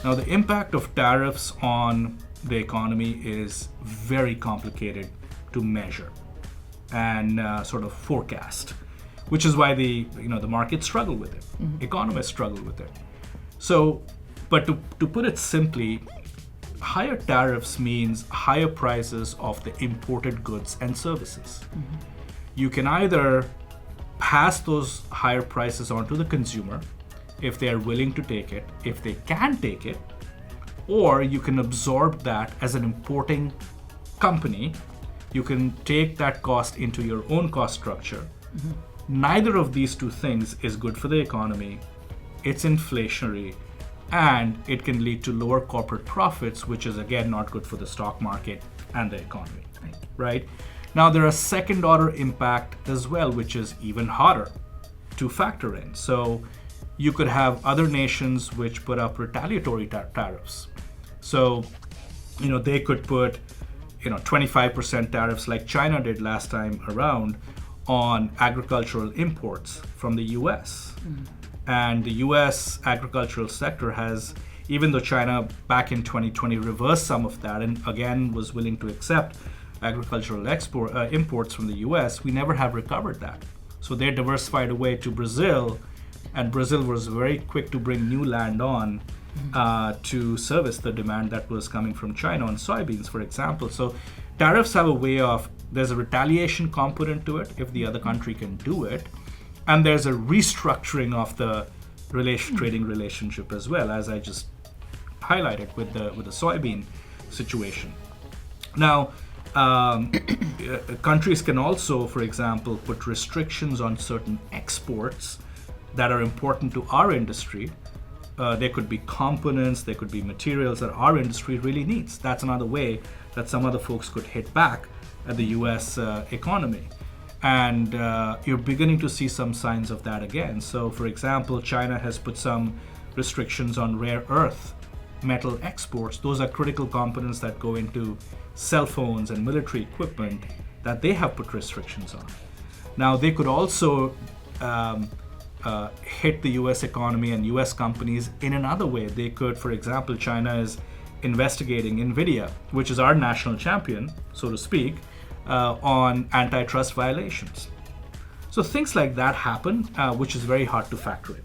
Now, the impact of tariffs on the economy is very complicated to measure and sort of forecast, which is why the markets struggle with it. Economists struggle with it. So, but to put it simply, higher tariffs means higher prices of the imported goods and services. You can either pass those higher prices on to the consumer if they are willing to take it, if they can take it, or you can absorb that as an importing company. You can take that cost into your own cost structure. Neither of these two things is good for the economy. It's inflationary, and it can lead to lower corporate profits, which is again not good for the stock market and the economy, right? Now, there are second order impact as well, which is even harder to factor in. So you could have other nations which put up retaliatory tariffs. So, they could put 25% tariffs like China did last time around on agricultural imports from the US. And the US agricultural sector has, even though China back in 2020 reversed some of that and again was willing to accept agricultural imports from the US, we never have recovered that. So they diversified away to Brazil, and Brazil was very quick to bring new land on to service the demand that was coming from China on soybeans, for example. So tariffs have a way of, there's a retaliation component to it if the other country can do it, and there's a restructuring of the trading relationship as well, as I just highlighted with the soybean situation. Now, countries can also, for example, put restrictions on certain exports that are important to our industry. There could be components, there could be materials that our industry really needs. That's another way that some other folks could hit back at the US economy. And you're beginning to see some signs of that again. So, for example, China has put some restrictions on rare earth metal exports. Those are critical components that go into cell phones and military equipment that they have put restrictions on. Now, they could also hit the US economy and US companies in another way. They could, for example, China is investigating NVIDIA, which is our national champion, so to speak, on antitrust violations. So things like that happen, which is very hard to factor in.